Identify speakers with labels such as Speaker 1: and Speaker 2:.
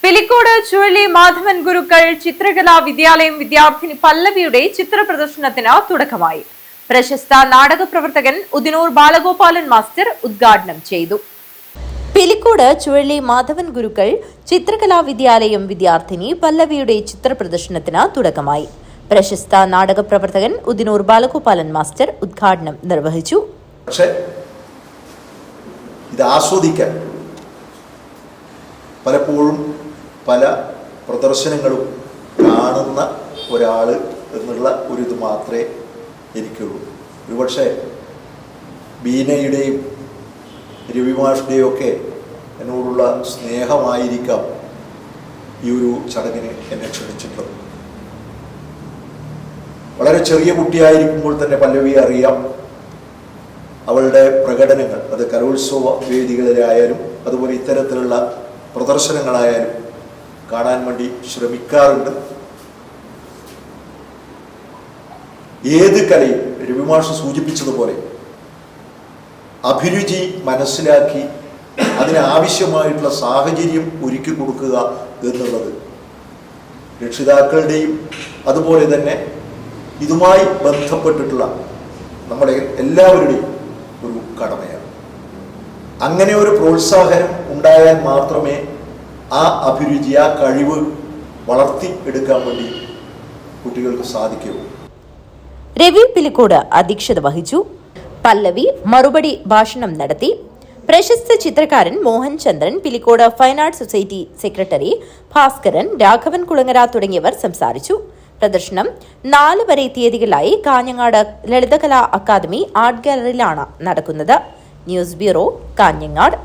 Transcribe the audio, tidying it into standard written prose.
Speaker 1: പിലിക്കോട് ചുഴലി മാധവൻ ഗുരുക്കൾ ചിത്രകലാ വിദ്യാലയം വിദ്യാർത്ഥിനി പല്ലവിയുടെ ചിത്ര പ്രദർശനത്തിന് തുടക്കമായി. പ്രശസ്ത നാടക പ്രവർത്തകൻ ഉദിനൂർ ബാലഗോപാലൻ മാസ്റ്റർ ഉദ്ഘാടനം ചെയ്തു. പിലിക്കോട് ചുഴലി മാധവൻ ഗുരുക്കൾ ചിത്രകലാ വിദ്യാലയം വിദ്യാർത്ഥിനി പല്ലവിയുടെ ചിത്ര പ്രദർശനത്തിന് തുടക്കമായി. പ്രശസ്ത നാടക പ്രവർത്തകൻ ഉദിനൂർ ബാലഗോപാലൻ മാസ്റ്റർ ഉദ്ഘാടനം നിർവഹിച്ചു.
Speaker 2: ഇത് ആസ്വദിക്കാൻ പലപ്പോഴും പല പ്രദർശനങ്ങളും കാണുന്ന ഒരാൾ എന്നുള്ള ഒരു ഇത് മാത്രമേ എനിക്കുള്ളൂ. ഒരുപക്ഷെ ബീനയുടെയും രവിമാഷിൻ്റെയും ഒക്കെ എന്നോടുള്ള സ്നേഹമായിരിക്കാം ഈ ഒരു ചടങ്ങിന് എന്നെ ക്ഷണിച്ചിട്ടുള്ളത്. വളരെ ചെറിയ കുട്ടിയായിരിക്കുമ്പോൾ തന്നെ പല്ലവിയെ അറിയാം. അവളുടെ പ്രകടനങ്ങൾ അത് കലോത്സവ വേദികളിലായാലും അതുപോലെ ഇത്തരത്തിലുള്ള പ്രദർശനങ്ങളായാലും കാണാൻ വേണ്ടി ശ്രമിക്കാറുണ്ട്. ഏത് കലയും രവിമാഷ് സൂചിപ്പിച്ചതുപോലെ അഭിരുചി മനസ്സിലാക്കി അതിനാവശ്യമായിട്ടുള്ള സാഹചര്യം ഒരുക്കി കൊടുക്കുക എന്നുള്ളത് രക്ഷിതാക്കളുടെയും അതുപോലെ തന്നെ ഇതുമായി ബന്ധപ്പെട്ടിട്ടുള്ള നമ്മുടെ എല്ലാവരുടെയും ഒരു കടമയാണ്. അങ്ങനെ ഒരു പ്രോത്സാഹനം ഉണ്ടായാൽ മാത്രമേ ആ അഭിരുചി, ആ കഴിവ് വളർത്തി എടുക്കാൻ വേണ്ടി കുട്ടികൾക്ക് സാധിക്കൂ.
Speaker 1: രവി പിലിക്കോട് അധ്യക്ഷത വഹിച്ചു. പല്ലവി മറുപടി ഭാഷണം നടത്തി. പ്രശസ്ത ചിത്രകാരൻ Mohan Chandran, Pilicode fine arts society secretary Bhaskaran, Raghavan Kulangara തുടങ്ങിയവർ സംസാരിച്ചു. പ്രദർശനം 4 വരെ തീയതികളിലായി കാഞ്ഞങ്ങാട് ലളിതകലാ അക്കാദമി ആർട്ട് ഗാലറിയിലാണ് നടക്കുന്നത്. News bureau, Kanhangad.